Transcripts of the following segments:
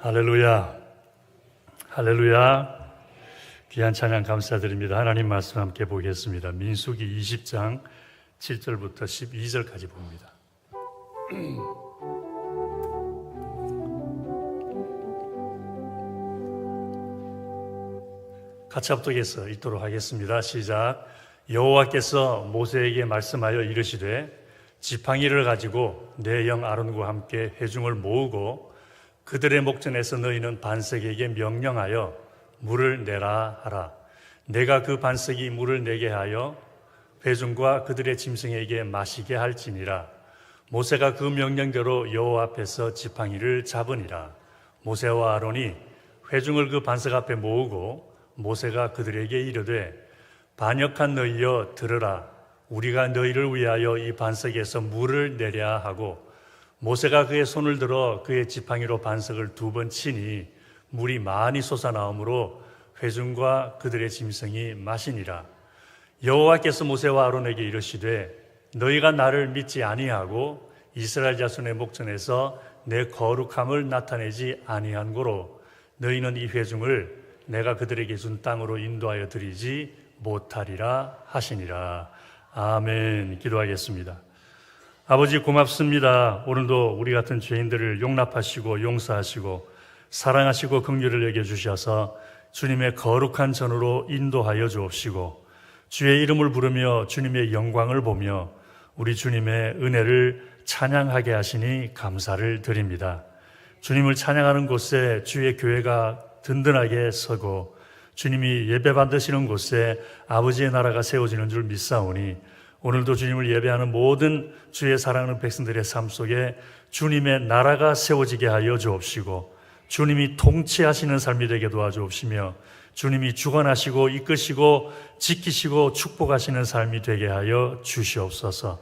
할렐루야, 할렐루야. 귀한 찬양 감사드립니다. 하나님 말씀 함께 보겠습니다. 민수기 20장 7절부터 12절까지 봅니다. 같이 합독해서 읽도록 하겠습니다. 시작. 여호와께서 모세에게 말씀하여 이르시되 지팡이를 가지고 내 형 아론과 함께 회중을 모으고 그들의 목전에서 너희는 반석에게 명령하여 물을 내라 하라. 내가 그 반석이 물을 내게 하여 회중과 그들의 짐승에게 마시게 할지니라. 모세가 그 명령대로 여호와 앞에서 지팡이를 잡으니라. 모세와 아론이 회중을 그 반석 앞에 모으고 모세가 그들에게 이르되 반역한 너희여 들으라. 우리가 너희를 위하여 이 반석에서 물을 내랴 하고 모세가 그의 손을 들어 그의 지팡이로 반석을 2번 치니 물이 많이 솟아나오므로 회중과 그들의 짐승이 마시니라. 여호와께서 모세와 아론에게 이르시되 너희가 나를 믿지 아니하고 이스라엘 자손의 목전에서 내 거룩함을 나타내지 아니한 고로 너희는 이 회중을 내가 그들에게 준 땅으로 인도하여 드리지 못하리라 하시니라. 아멘. 기도하겠습니다. 아버지 고맙습니다. 오늘도 우리 같은 죄인들을 용납하시고 용서하시고 사랑하시고 긍휼을 여겨주셔서 주님의 거룩한 전으로 인도하여 주옵시고 주의 이름을 부르며 주님의 영광을 보며 우리 주님의 은혜를 찬양하게 하시니 감사를 드립니다. 주님을 찬양하는 곳에 주의 교회가 든든하게 서고 주님이 예배 받으시는 곳에 아버지의 나라가 세워지는 줄 믿사오니 오늘도 주님을 예배하는 모든 주의 사랑하는 백성들의 삶 속에 주님의 나라가 세워지게 하여 주옵시고 주님이 통치하시는 삶이 되게 도와주옵시며 주님이 주관하시고 이끄시고 지키시고 축복하시는 삶이 되게 하여 주시옵소서.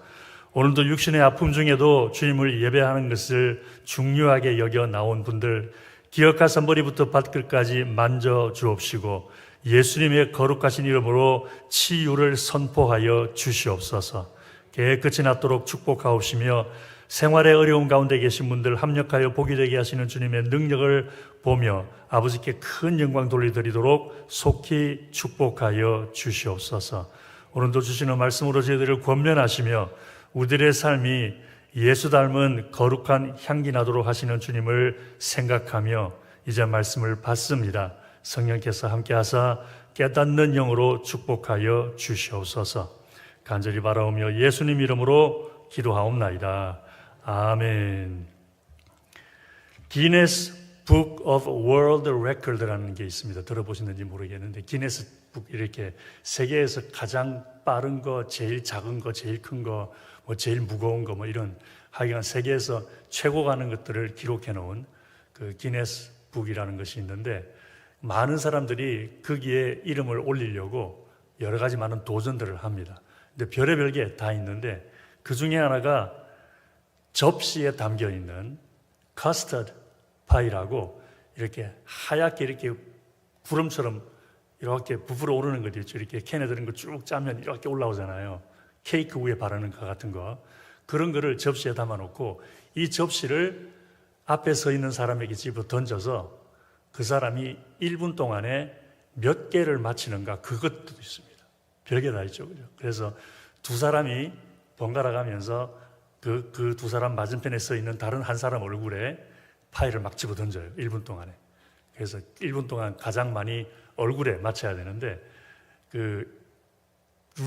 오늘도 육신의 아픔 중에도 주님을 예배하는 것을 중요하게 여겨 나온 분들 기억하사 머리부터 발끝까지 만져 주옵시고 예수님의 거룩하신 이름으로 치유를 선포하여 주시옵소서. 깨끗이 낫도록 축복하옵시며 생활의 어려움 가운데 계신 분들 합력하여 복이 되게 하시는 주님의 능력을 보며 아버지께 큰 영광 돌려드리도록 속히 축복하여 주시옵소서. 오늘도 주시는 말씀으로 저희들을 권면하시며 우리들의 삶이 예수 닮은 거룩한 향기 나도록 하시는 주님을 생각하며 이제 말씀을 받습니다. 성령께서 함께하사 깨닫는 영으로 축복하여 주시옵소서. 간절히 바라오며 예수님 이름으로 기도하옵나이다. 아멘. 기네스 북 오브 월드 레코드라는 게 있습니다. 들어보셨는지 모르겠는데 기네스 북 이렇게 세계에서 가장 빠른 거, 제일 작은 거, 제일 큰 거, 뭐 제일 무거운 거 뭐 이런 하여간 세계에서 최고 가는 것들을 기록해 놓은 그 기네스 북이라는 것이 있는데 많은 사람들이 거기에 이름을 올리려고 여러 가지 많은 도전들을 합니다. 근데 별의별 게 다 있는데 그 중에 하나가 접시에 담겨 있는 커스터드 파이라고 이렇게 하얗게 이렇게 구름처럼 이렇게 부풀어 오르는 것 있죠. 이렇게 캔에 들은 거 쭉 짜면 이렇게 올라오잖아요. 케이크 위에 바르는 것 같은 거. 그런 거를 접시에 담아놓고 이 접시를 앞에 서 있는 사람에게 집어 던져서 그 사람이 1분 동안에 몇 개를 맞히는가 그것도 있습니다. 별게 다 있죠. 그죠? 그래서 두 사람이 번갈아 가면서 그 두 사람 맞은편에 서 있는 다른 한 사람 얼굴에 파이를 막 집어 던져요. 1분 동안에. 그래서 1분 동안 가장 많이 얼굴에 맞춰야 되는데 그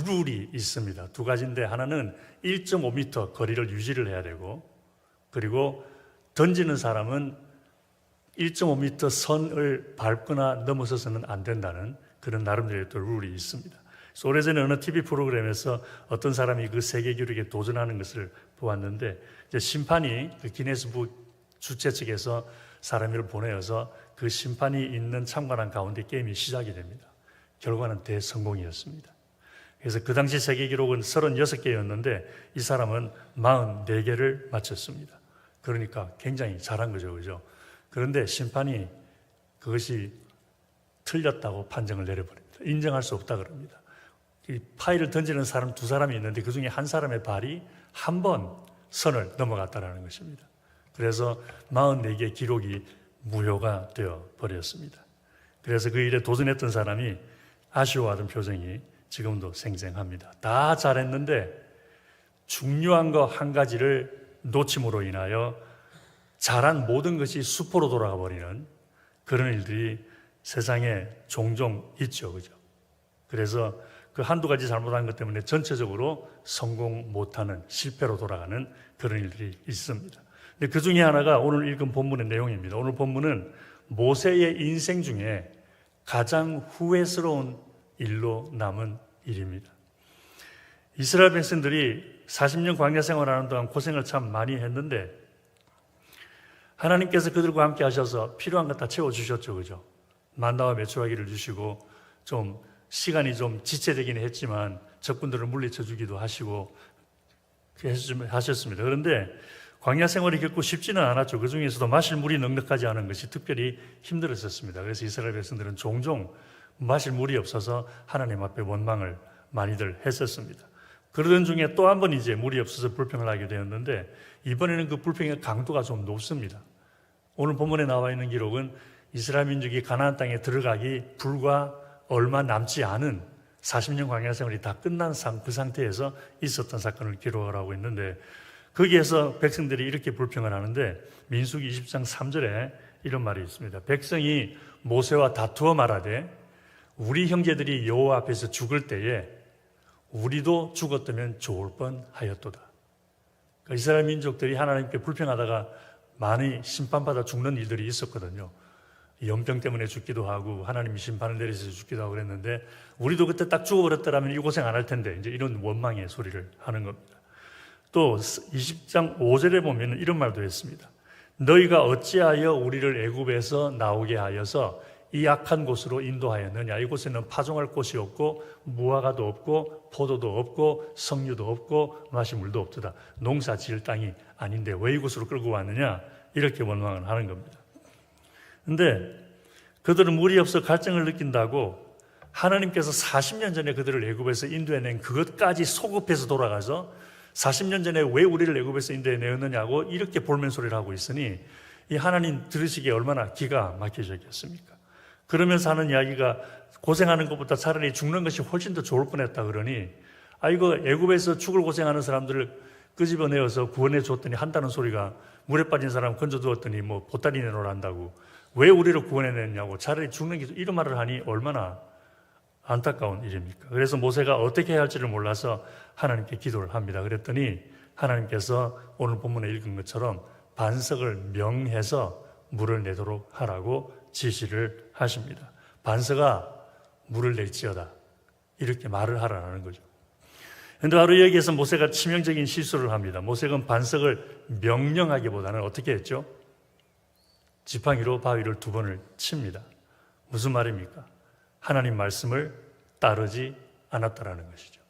룰이 있습니다. 두 가지인데 하나는 1.5m 거리를 유지를 해야 되고 그리고 던지는 사람은 1.5m 선을 밟거나 넘어서서는 안 된다는 그런 나름대로의 또 룰이 있습니다. 그래서 오래전에 어느 TV 프로그램에서 어떤 사람이 그 세계 기록에 도전하는 것을 보았는데 이제 심판이 그 기네스북 주최 측에서 사람을 보내어서 그 심판이 있는 참관한 가운데 게임이 시작이 됩니다. 결과는 대성공이었습니다. 그래서 그 당시 세계 기록은 36개였는데 이 사람은 44개를 맞췄습니다. 그러니까 굉장히 잘한 거죠. 그죠? 그런데 심판이 그것이 틀렸다고 판정을 내려버립니다. 인정할 수 없다 그럽니다. 이 파이를 던지는 사람 두 사람이 있는데 그 중에 한 사람의 발이 한 번 선을 넘어갔다는 것입니다. 그래서 44개 기록이 무효가 되어 버렸습니다. 그래서 그 일에 도전했던 사람이 아쉬워하던 표정이 지금도 생생합니다. 다 잘했는데 중요한 거 한 가지를 놓침으로 인하여 잘한 모든 것이 수포로 돌아가 버리는 그런 일들이 세상에 종종 있죠. 그죠? 그래서 그 한두 가지 잘못한 것 때문에 전체적으로 성공 못하는 실패로 돌아가는 그런 일들이 있습니다. 근데 그 중에 하나가 오늘 읽은 본문의 내용입니다. 오늘 본문은 모세의 인생 중에 가장 후회스러운 일로 남은 일입니다. 이스라엘 백성들이 40년 광야 생활하는 동안 고생을 참 많이 했는데 하나님께서 그들과 함께 하셔서 필요한 것 다 채워주셨죠. 그죠? 만나와 메추라기를 주시고 좀 시간이 좀 지체되긴 했지만 적군들을 물리쳐 주기도 하시고 하셨습니다. 그런데 광야 생활이 결코 쉽지는 않았죠. 그 중에서도 마실 물이 넉넉하지 않은 것이 특별히 힘들었었습니다. 그래서 이스라엘 백성들은 종종 마실 물이 없어서 하나님 앞에 원망을 많이들 했었습니다. 그러던 중에 또 한 번 이제 물이 없어서 불평을 하게 되었는데 이번에는 그 불평의 강도가 좀 높습니다. 오늘 본문에 나와 있는 기록은 이스라엘 민족이 가나안 땅에 들어가기 불과 얼마 남지 않은 40년 광야 생활이 다 끝난 그 상태에서 있었던 사건을 기록을 하고 있는데 거기에서 백성들이 이렇게 불평을 하는데 민수기 20장 3절에 이런 말이 있습니다. 백성이 모세와 다투어 말하되 우리 형제들이 여호와 앞에서 죽을 때에 우리도 죽었다면 좋을 뻔하였도다. 그러니까 이스라엘 민족들이 하나님께 불평하다가 많이 심판받아 죽는 일들이 있었거든요. 연병 때문에 죽기도 하고 하나님이 심판을 내리셔서 죽기도 하고 그랬는데 우리도 그때 딱 죽어버렸더라면 이 고생 안 할 텐데 이제 이런 원망의 소리를 하는 겁니다. 또 20장 5절에 보면 이런 말도 했습니다. 너희가 어찌하여 우리를 애굽에서 나오게 하여서 이 악한 곳으로 인도하였느냐. 이곳에는 파종할 곳이 없고 무화과도 없고 포도도 없고 석류도 없고 마실 물도 없도다. 농사 지을 땅이 아닌데 왜 이곳으로 끌고 왔느냐. 이렇게 원망을 하는 겁니다. 그런데 그들은 물이 없어 갈증을 느낀다고 하나님께서 40년 전에 그들을 애굽에서 인도해낸 그것까지 소급해서 돌아가서 40년 전에 왜 우리를 애굽에서 인도해내었느냐고 이렇게 볼멘소리를 하고 있으니 이 하나님 들으시기에 얼마나 기가 막히셨겠습니까? 그러면서 하는 이야기가 고생하는 것보다 차라리 죽는 것이 훨씬 더 좋을 뻔했다 그러니 이거 애굽에서 죽을 고생하는 사람들을 끄집어내어서 구원해 줬더니 한다는 소리가 물에 빠진 사람 건져두었더니 뭐 보따리 내놓으란다고 왜 우리를 구원해냈냐고 차라리 죽는 게 이런 말을 하니 얼마나 안타까운 일입니까? 그래서 모세가 어떻게 해야 할지를 몰라서 하나님께 기도를 합니다. 그랬더니 하나님께서 오늘 본문에 읽은 것처럼 반석을 명해서 물을 내도록 하라고 지시를 하십니다. 반석아 물을 낼지어다 이렇게 말을 하라는 거죠. 그런데 바로 여기에서 모세가 치명적인 실수를 합니다. 모세는 반석을 명령하기보다는 어떻게 했죠? 지팡이로 바위를 2번을 칩니다. 무슨 말입니까? 하나님 말씀을 따르지 않았다라는 것이죠.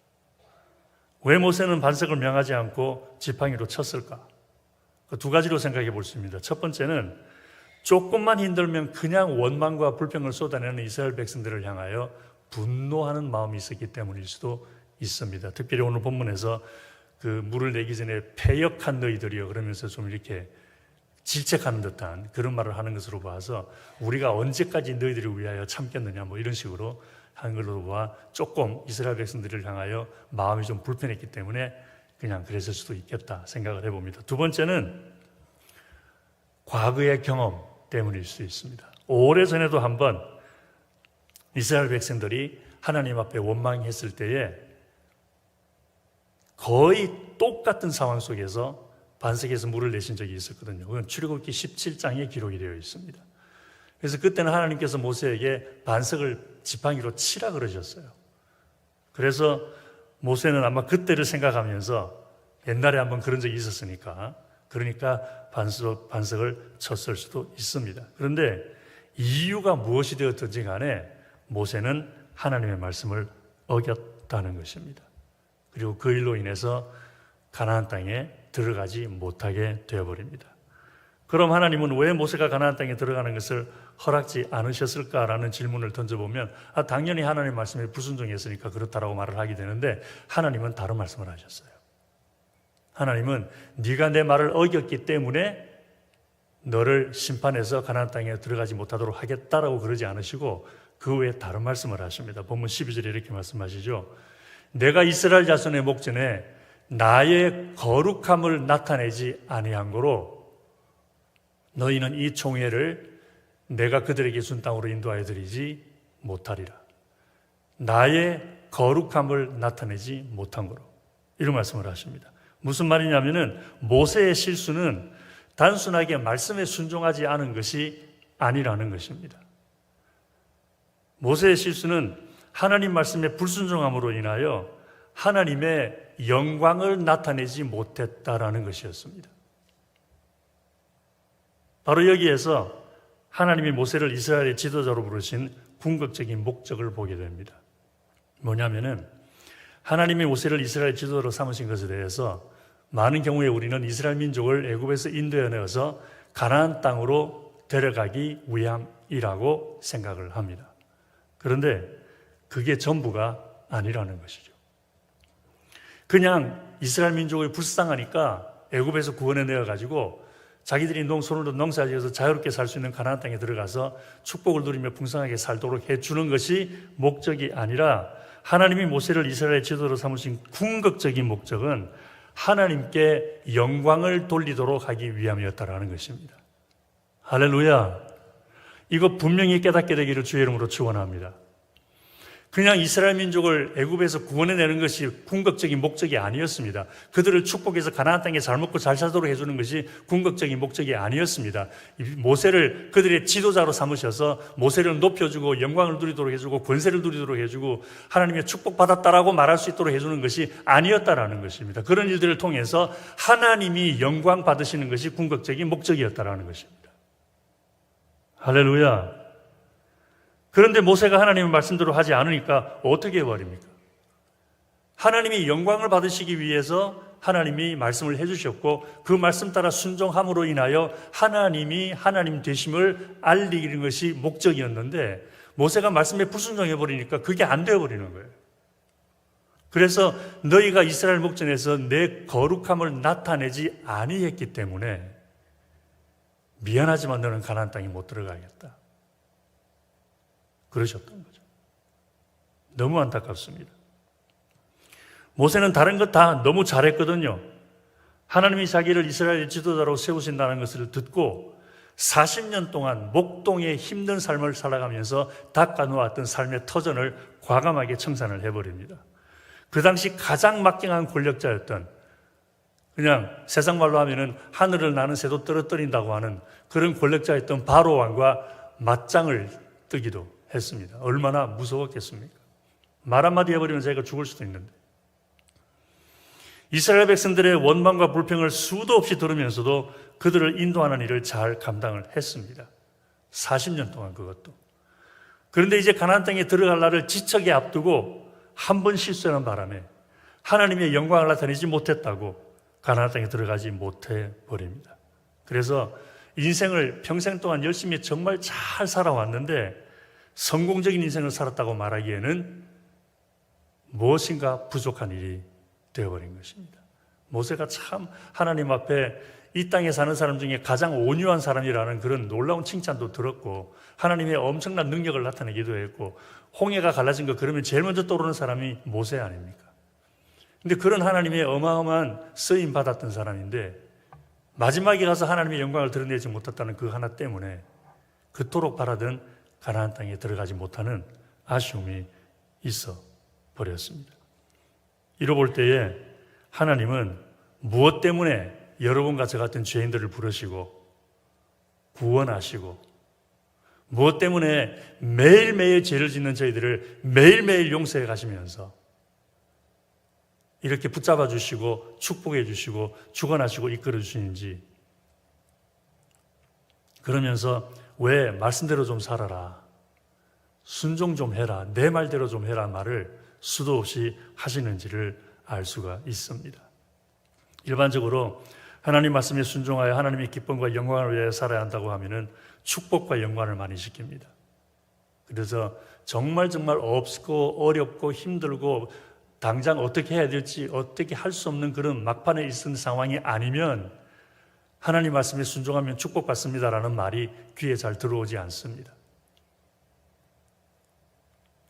왜 모세는 반석을 명하지 않고 지팡이로 쳤을까? 그 2가지로 생각해 볼 수 있습니다. 첫 번째는 조금만 힘들면 그냥 원망과 불평을 쏟아내는 이스라엘 백성들을 향하여 분노하는 마음이 있었기 때문일 수도 있습니다. 특별히 오늘 본문에서 그 물을 내기 전에 패역한 너희들이여 그러면서 좀 이렇게 질책하는 듯한 그런 말을 하는 것으로 봐서 우리가 언제까지 너희들을 위하여 참겠느냐 뭐 이런 식으로 한 걸로 봐 조금 이스라엘 백성들을 향하여 마음이 좀 불편했기 때문에 그냥 그랬을 수도 있겠다 생각을 해봅니다. 2번째는 과거의 경험 때문일 수 있습니다. 오래전에도 한번 이스라엘 백성들이 하나님 앞에 원망했을 때에 거의 똑같은 상황 속에서 반석에서 물을 내신 적이 있었거든요. 그건 출애굽기 17장에 기록이 되어 있습니다. 그래서 그때는 하나님께서 모세에게 반석을 지팡이로 치라 그러셨어요. 그래서 모세는 아마 그때를 생각하면서 옛날에 한번 그런 적이 있었으니까 그러니까 반석을 쳤을 수도 있습니다. 그런데 이유가 무엇이 되었든지 간에 모세는 하나님의 말씀을 어겼다는 것입니다. 그리고 그 일로 인해서 가나안 땅에 들어가지 못하게 되어버립니다. 그럼 하나님은 왜 모세가 가나안 땅에 들어가는 것을 허락지 않으셨을까라는 질문을 던져보면 당연히 하나님의 말씀에 불순종했으니까 그렇다라고 말을 하게 되는데 하나님은 다른 말씀을 하셨어요. 하나님은 네가 내 말을 어겼기 때문에 너를 심판해서 가나안 땅에 들어가지 못하도록 하겠다라고 그러지 않으시고 그 외에 다른 말씀을 하십니다. 본문 12절에 이렇게 말씀하시죠. 내가 이스라엘 자손의 목전에 나의 거룩함을 나타내지 아니한 거로 너희는 이 총회를 내가 그들에게 준 땅으로 인도하여 드리지 못하리라. 나의 거룩함을 나타내지 못한 거로 이런 말씀을 하십니다. 무슨 말이냐면은 모세의 실수는 단순하게 말씀에 순종하지 않은 것이 아니라는 것입니다. 모세의 실수는 하나님 말씀에 불순종함으로 인하여 하나님의 영광을 나타내지 못했다라는 것이었습니다. 바로 여기에서 하나님이 모세를 이스라엘의 지도자로 부르신 궁극적인 목적을 보게 됩니다. 뭐냐면은 하나님이 모세를 이스라엘 지도자로 삼으신 것에 대해서 많은 경우에 우리는 이스라엘 민족을 애굽에서 인도해 내어서 가나안 땅으로 데려가기 위함이라고 생각을 합니다. 그런데 그게 전부가 아니라는 것이죠. 그냥 이스라엘 민족이 불쌍하니까 애굽에서 구원해 내어가지고 자기들이 손으로 농사지어서 자유롭게 살 수 있는 가나안 땅에 들어가서 축복을 누리며 풍성하게 살도록 해주는 것이 목적이 아니라 하나님이 모세를 이스라엘 지도자로 삼으신 궁극적인 목적은 하나님께 영광을 돌리도록 하기 위함이었다라는 것입니다. 할렐루야. 이거 분명히 깨닫게 되기를 주의 이름으로 축원합니다. 그냥 이스라엘 민족을 애굽에서 구원해내는 것이 궁극적인 목적이 아니었습니다. 그들을 축복해서 가나안 땅에 잘 먹고 잘 살도록 해주는 것이 궁극적인 목적이 아니었습니다. 모세를 그들의 지도자로 삼으셔서 모세를 높여주고 영광을 누리도록 해주고 권세를 누리도록 해주고 하나님의 축복받았다라고 말할 수 있도록 해주는 것이 아니었다라는 것입니다. 그런 일들을 통해서 하나님이 영광 받으시는 것이 궁극적인 목적이었다라는 것입니다. 할렐루야. 그런데 모세가 하나님의 말씀대로 하지 않으니까 어떻게 해버립니까? 하나님이 영광을 받으시기 위해서 하나님이 말씀을 해주셨고 그 말씀 따라 순종함으로 인하여 하나님이 하나님 되심을 알리는 것이 목적이었는데 모세가 말씀에 불순종해버리니까 그게 안 되어버리는 거예요. 그래서 너희가 이스라엘 목전에서 내 거룩함을 나타내지 아니했기 때문에 미안하지만 너는 가나안 땅에 못 들어가겠다. 그러셨던 거죠. 너무 안타깝습니다. 모세는 다른 것 다 너무 잘했거든요. 하나님이 자기를 이스라엘의 지도자로 세우신다는 것을 듣고 40년 동안 목동의 힘든 삶을 살아가면서 닦아놓았던 삶의 터전을 과감하게 청산을 해버립니다. 그 당시 가장 막강한 권력자였던 그냥 세상 말로 하면은 하늘을 나는 새도 떨어뜨린다고 하는 그런 권력자였던 바로 왕과 맞짱을 뜨기도 했습니다. 얼마나 무서웠겠습니까? 말 한마디 해버리면 자기가 죽을 수도 있는데 이스라엘 백성들의 원망과 불평을 수도 없이 들으면서도 그들을 인도하는 일을 잘 감당을 했습니다. 40년 동안 그것도. 그런데 이제 가나안 땅에 들어갈 날을 지척에 앞두고 한 번 실수하는 바람에 하나님의 영광을 나타내지 못했다고 가나안 땅에 들어가지 못해 버립니다. 그래서 인생을 평생 동안 열심히 정말 잘 살아왔는데 성공적인 인생을 살았다고 말하기에는 무엇인가 부족한 일이 되어버린 것입니다. 모세가 참 하나님 앞에 이 땅에 사는 사람 중에 가장 온유한 사람이라는 그런 놀라운 칭찬도 들었고 하나님의 엄청난 능력을 나타내기도 했고 홍해가 갈라진 거 그러면 제일 먼저 떠오르는 사람이 모세 아닙니까? 근데 그런 하나님의 어마어마한 쓰임 받았던 사람인데 마지막에 가서 하나님의 영광을 드러내지 못했다는 그 하나 때문에 그토록 바라던 가나안 땅에 들어가지 못하는 아쉬움이 있어 버렸습니다. 이러볼 때에 하나님은 무엇 때문에 여러분과 저 같은 죄인들을 부르시고 구원하시고 무엇 때문에 매일매일 죄를 짓는 저희들을 매일매일 용서해 가시면서 이렇게 붙잡아 주시고 축복해 주시고 주관하시고 이끌어 주시는지 그러면서 왜 말씀대로 좀 살아라, 순종 좀 해라, 내 말대로 좀 해라 말을 수도 없이 하시는지를 알 수가 있습니다. 일반적으로 하나님 말씀에 순종하여 하나님의 기쁨과 영광을 위해 살아야 한다고 하면은 축복과 영광을 많이 시킵니다. 그래서 정말 없고 어렵고 힘들고 당장 어떻게 해야 될지 어떻게 할 수 없는 그런 막판에 있는 상황이 아니면 하나님 말씀에 순종하면 축복받습니다라는 말이 귀에 잘 들어오지 않습니다.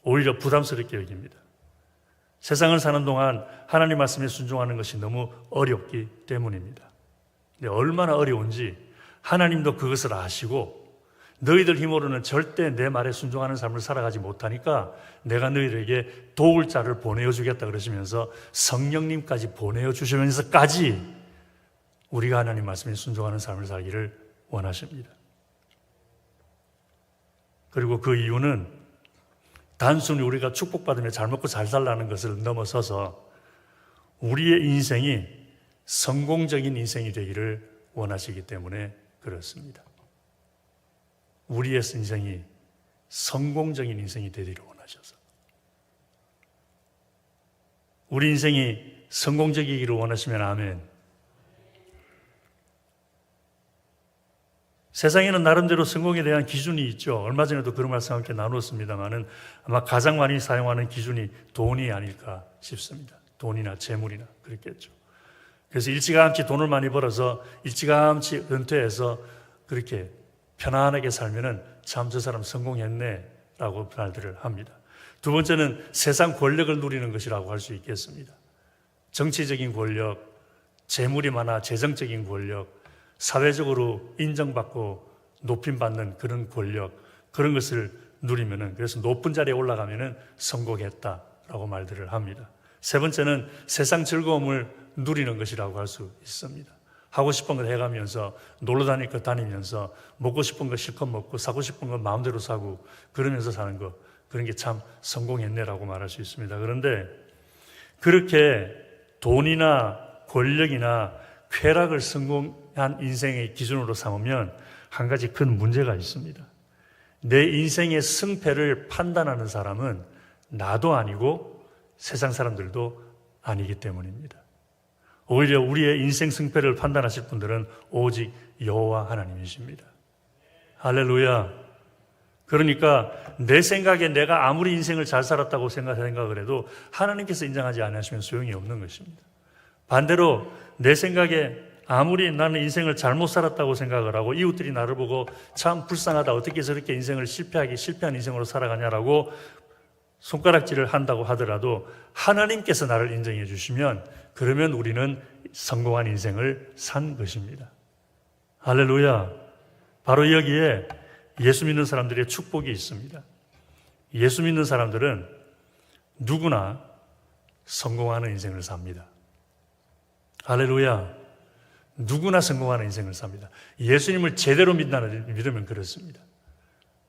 오히려 부담스럽게 여깁니다. 세상을 사는 동안 하나님 말씀에 순종하는 것이 너무 어렵기 때문입니다. 근데 얼마나 어려운지 하나님도 그것을 아시고 너희들 힘으로는 절대 내 말에 순종하는 삶을 살아가지 못하니까 내가 너희들에게 도울 자를 보내어 주겠다 그러시면서 성령님까지 보내어 주시면서까지 우리가 하나님 말씀에 순종하는 삶을 살기를 원하십니다. 그리고 그 이유는 단순히 우리가 축복받으며 잘 먹고 잘 살라는 것을 넘어서서 우리의 인생이 성공적인 인생이 되기를 원하시기 때문에 그렇습니다. 우리의 인생이 성공적인 인생이 되기를 원하셔서 우리 인생이 성공적이기를 원하시면 아멘. 세상에는 나름대로 성공에 대한 기준이 있죠. 얼마 전에도 그런 말씀 함께 나누었습니다만은 아마 가장 많이 사용하는 기준이 돈이 아닐까 싶습니다. 돈이나 재물이나 그렇겠죠. 그래서 일찌감치 돈을 많이 벌어서 일찌감치 은퇴해서 그렇게 편안하게 살면은 참 저 사람 성공했네 라고 말들을 합니다. 두 번째는 세상 권력을 누리는 것이라고 할 수 있겠습니다. 정치적인 권력, 재물이 많아 재정적인 권력, 사회적으로 인정받고 높임받는 그런 권력, 그런 것을 누리면은, 그래서 높은 자리에 올라가면은 성공했다라고 말들을 합니다. 세 번째는 세상 즐거움을 누리는 것이라고 할 수 있습니다. 하고 싶은 걸 해가면서 놀러 다닐 거 다니면서 먹고 싶은 거 실컷 먹고 사고 싶은 거 마음대로 사고 그러면서 사는 거, 그런 게 참 성공했네라고 말할 수 있습니다. 그런데 그렇게 돈이나 권력이나 쾌락을 성공한 인생의 기준으로 삼으면 한 가지 큰 문제가 있습니다. 내 인생의 승패를 판단하는 사람은 나도 아니고 세상 사람들도 아니기 때문입니다. 오히려 우리의 인생 승패를 판단하실 분들은 오직 여호와 하나님이십니다. 할렐루야. 그러니까 내 생각에 내가 아무리 인생을 잘 살았다고 생각을 해도 하나님께서 인정하지 않으시면 소용이 없는 것입니다. 반대로 내 생각에 아무리 나는 인생을 잘못 살았다고 생각을 하고 이웃들이 나를 보고 참 불쌍하다, 어떻게 저렇게 인생을 실패한 인생으로 살아가냐라고 손가락질을 한다고 하더라도 하나님께서 나를 인정해 주시면 그러면 우리는 성공한 인생을 산 것입니다. 할렐루야. 바로 여기에 예수 믿는 사람들의 축복이 있습니다. 예수 믿는 사람들은 누구나 성공하는 인생을 삽니다. 할렐루야. 누구나 성공하는 인생을 삽니다. 예수님을 제대로 믿으면 그렇습니다.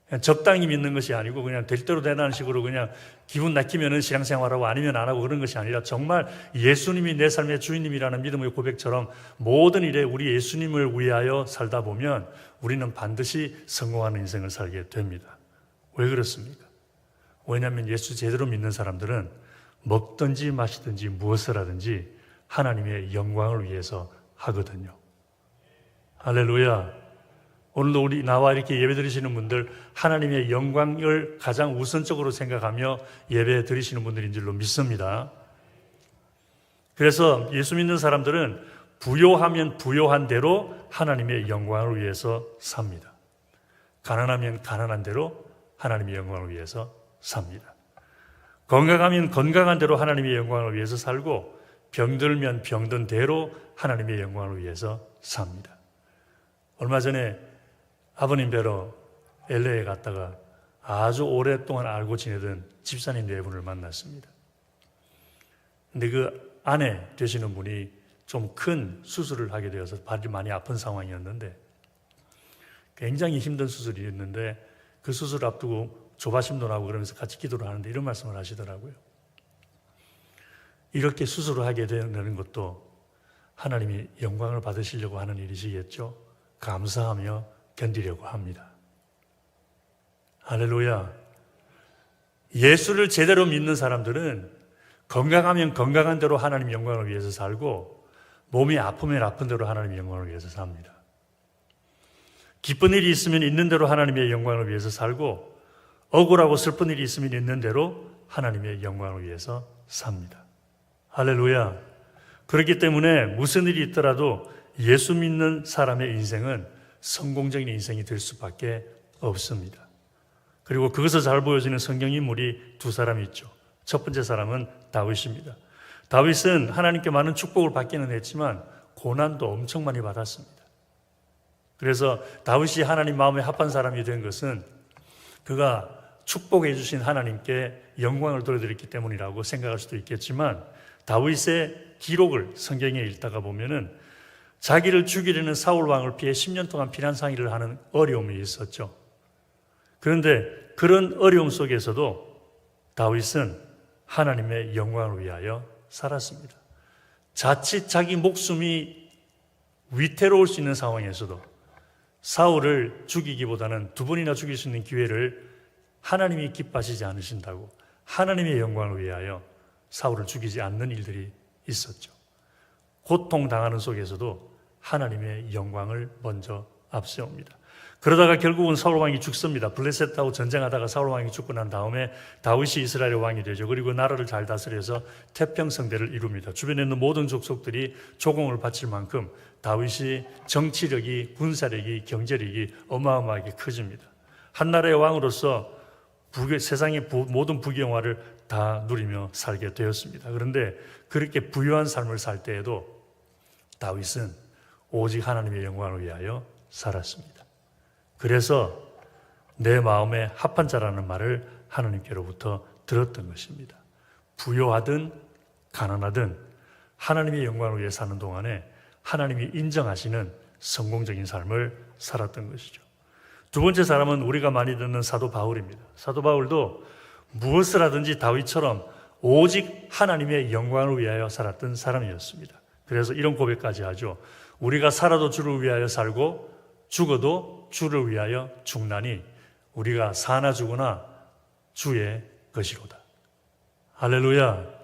그냥 적당히 믿는 것이 아니고 그냥 될 대로 되라는 식으로 그냥 기분 나쁘면은 신앙생활하고 아니면 안 하고 그런 것이 아니라 정말 예수님이 내 삶의 주인님이라는 믿음의 고백처럼 모든 일에 우리 예수님을 위하여 살다 보면 우리는 반드시 성공하는 인생을 살게 됩니다. 왜 그렇습니까? 왜냐하면 예수 제대로 믿는 사람들은 먹든지 마시든지 무엇을 하든지 하나님의 영광을 위해서 하거든요. 할렐루야. 오늘도 나와 이렇게 예배 드리시는 분들 하나님의 영광을 가장 우선적으로 생각하며 예배 드리시는 분들인 줄로 믿습니다. 그래서 예수 믿는 사람들은 부요하면 부요한 대로 하나님의 영광을 위해서 삽니다. 가난하면 가난한 대로 하나님의 영광을 위해서 삽니다. 건강하면 건강한 대로 하나님의 영광을 위해서 살고 병들면 병든 대로 하나님의 영광을 위해서 삽니다. 얼마 전에 아버님 뵈러 LA에 갔다가 아주 오랫동안 알고 지내던 집사님 네 분을 만났습니다. 근데 그 아내 되시는 분이 좀 큰 수술을 하게 되어서 발이 많이 아픈 상황이었는데 굉장히 힘든 수술이었는데 그 수술 앞두고 조바심도 나고 그러면서 같이 기도를 하는데 이런 말씀을 하시더라고요. 이렇게 수술을 하게 되는 것도 하나님이 영광을 받으시려고 하는 일이시겠죠. 감사하며 견디려고 합니다. 할렐루야. 예수를 제대로 믿는 사람들은 건강하면 건강한 대로 하나님 영광을 위해서 살고 몸이 아프면 아픈 대로 하나님의 영광을 위해서 삽니다. 기쁜 일이 있으면 있는 대로 하나님의 영광을 위해서 살고 억울하고 슬픈 일이 있으면 있는 대로 하나님의 영광을 위해서 삽니다. 할렐루야. 그렇기 때문에 무슨 일이 있더라도 예수 믿는 사람의 인생은 성공적인 인생이 될 수밖에 없습니다. 그리고 그것을 잘 보여주는 성경 인물이 두 사람이 있죠. 첫 번째 사람은 다윗입니다. 다윗은 하나님께 많은 축복을 받기는 했지만 고난도 엄청 많이 받았습니다. 그래서 다윗이 하나님 마음에 합한 사람이 된 것은 그가 축복해 주신 하나님께 영광을 돌려드렸기 때문이라고 생각할 수도 있겠지만, 다윗의 기록을 성경에 읽다가 보면은 자기를 죽이려는 사울 왕을 피해 10년 동안 피난상일을 하는 어려움이 있었죠. 그런데 그런 어려움 속에서도 다윗은 하나님의 영광을 위하여 살았습니다. 자칫 자기 목숨이 위태로울 수 있는 상황에서도 사울을 죽이기보다는 두 번이나 죽일 수 있는 기회를 하나님이 기뻐하시지 않으신다고 하나님의 영광을 위하여 사울을 죽이지 않는 일들이 있었죠. 고통당하는 속에서도 하나님의 영광을 먼저 앞세웁니다. 그러다가 결국은 사울 왕이 죽습니다. 블레셋하고 전쟁하다가 사울 왕이 죽고 난 다음에 다윗이 이스라엘의 왕이 되죠. 그리고 나라를 잘 다스려서 태평성대를 이룹니다. 주변에 있는 모든 족속들이 조공을 바칠 만큼 다윗이 정치력이, 군사력이, 경제력이 어마어마하게 커집니다. 한 나라의 왕으로서 세상의 모든 부귀영화를 다 누리며 살게 되었습니다. 그런데 그렇게 부유한 삶을 살 때에도 다윗은 오직 하나님의 영광을 위하여 살았습니다. 그래서 내 마음에 합한 자라는 말을 하나님께로부터 들었던 것입니다. 부요하든 가난하든 하나님의 영광을 위해 사는 동안에 하나님이 인정하시는 성공적인 삶을 살았던 것이죠. 두 번째 사람은 우리가 많이 듣는 사도 바울입니다. 사도 바울도 무엇을 하든지 다윗처럼 오직 하나님의 영광을 위하여 살았던 사람이었습니다. 그래서 이런 고백까지 하죠. 우리가 살아도 주를 위하여 살고 죽어도 주를 위하여 죽나니 우리가 사나 죽으나 주의 것이로다. 할렐루야.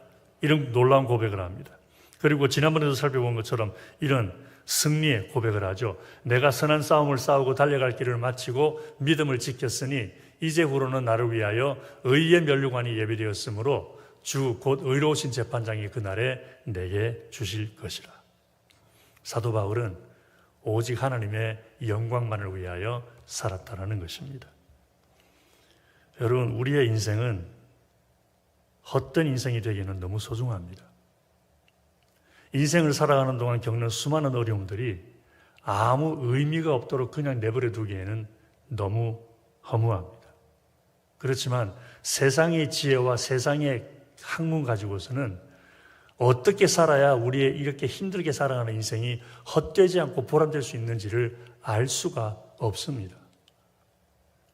이런 놀라운 고백을 합니다. 그리고 지난번에도 살펴본 것처럼 이런 승리의 고백을 하죠. 내가 선한 싸움을 싸우고 달려갈 길을 마치고 믿음을 지켰으니 이제후로는 나를 위하여 의의 면류관이 예비되었으므로 주 곧 의로우신 재판장이 그날에 내게 주실 것이라. 사도 바울은 오직 하나님의 영광만을 위하여 살았다는 것입니다. 여러분, 우리의 인생은 헛된 인생이 되기는 너무 소중합니다. 인생을 살아가는 동안 겪는 수많은 어려움들이 아무 의미가 없도록 그냥 내버려 두기에는 너무 허무합니다. 그렇지만 세상의 지혜와 세상의 학문 가지고서는 어떻게 살아야 우리의 이렇게 힘들게 살아가는 인생이 헛되지 않고 보람될 수 있는지를 알 수가 없습니다.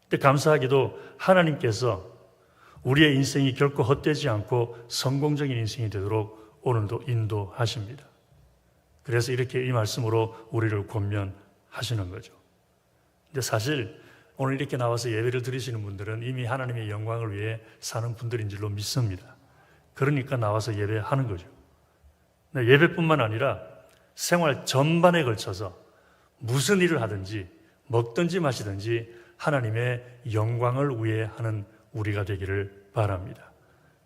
근데 감사하게도 하나님께서 우리의 인생이 결코 헛되지 않고 성공적인 인생이 되도록 오늘도 인도하십니다. 그래서 이렇게 이 말씀으로 우리를 권면하시는 거죠. 근데 사실 오늘 이렇게 나와서 예배를 드리시는 분들은 이미 하나님의 영광을 위해 사는 분들인 줄로 믿습니다. 그러니까 나와서 예배하는 거죠. 예배뿐만 아니라 생활 전반에 걸쳐서 무슨 일을 하든지 먹든지 마시든지 하나님의 영광을 위해 하는 우리가 되기를 바랍니다.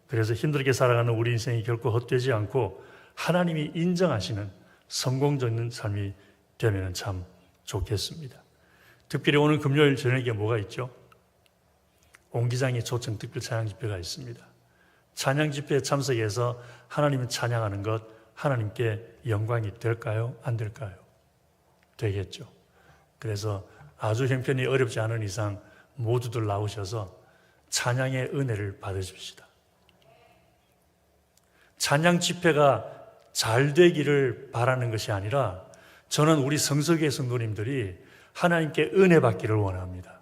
그래서 힘들게 살아가는 우리 인생이 결코 헛되지 않고 하나님이 인정하시는 성공적인 삶이 되면 참 좋겠습니다. 특별히 오늘 금요일 저녁에 뭐가 있죠? 옹기장의 초청 특별 찬양 집회가 있습니다. 찬양 집회에 참석해서 하나님을 찬양하는 것, 하나님께 영광이 될까요? 안 될까요? 되겠죠. 그래서 아주 형편이 어렵지 않은 이상 모두들 나오셔서 찬양의 은혜를 받으십시다. 찬양 집회가 잘 되기를 바라는 것이 아니라 저는 우리 성서교회 성도님들이 하나님께 은혜 받기를 원합니다.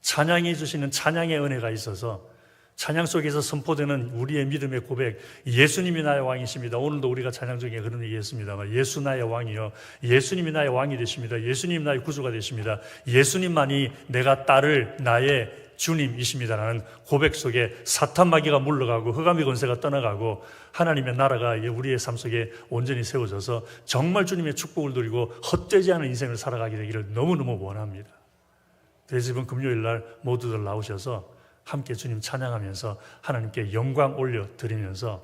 찬양해 주시는 찬양의 은혜가 있어서 찬양 속에서 선포되는 우리의 믿음의 고백, 예수님이 나의 왕이십니다. 오늘도 우리가 찬양 중에 그런 얘기했습니다만 예수 나의 왕이요, 예수님이 나의 왕이 되십니다. 예수님 나의 구주가 되십니다. 예수님만이 내가 따를 나의 주님이십니다라는 고백 속에 사탄 마귀가 물러가고 흑암의 권세가 떠나가고 하나님의 나라가 우리의 삶 속에 온전히 세워져서 정말 주님의 축복을 누리고 헛되지 않은 인생을 살아가게 되기를 너무너무 원합니다. 그래서 이번 금요일 날 모두들 나오셔서 함께 주님 찬양하면서 하나님께 영광 올려드리면서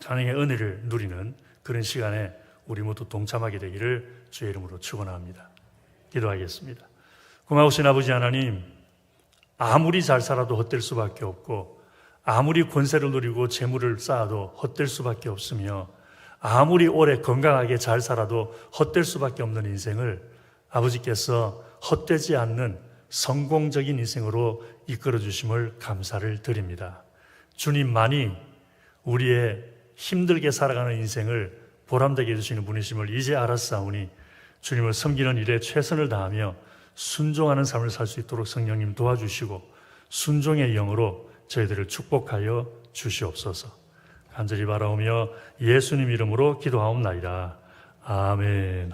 하나님의 은혜를 누리는 그런 시간에 우리 모두 동참하게 되기를 주의 이름으로 축원합니다. 기도하겠습니다. 고마우신 아버지 하나님, 아무리 잘 살아도 헛될 수밖에 없고 아무리 권세를 누리고 재물을 쌓아도 헛될 수밖에 없으며 아무리 오래 건강하게 잘 살아도 헛될 수밖에 없는 인생을 아버지께서 헛되지 않는 성공적인 인생으로 이끌어 주심을 감사를 드립니다. 주님만이 우리의 힘들게 살아가는 인생을 보람되게 해주시는 분이심을 이제 알았사오니 주님을 섬기는 일에 최선을 다하며 순종하는 삶을 살 수 있도록 성령님 도와주시고 순종의 영으로 저희들을 축복하여 주시옵소서. 간절히 바라오며 예수님 이름으로 기도하옵나이다. 아멘.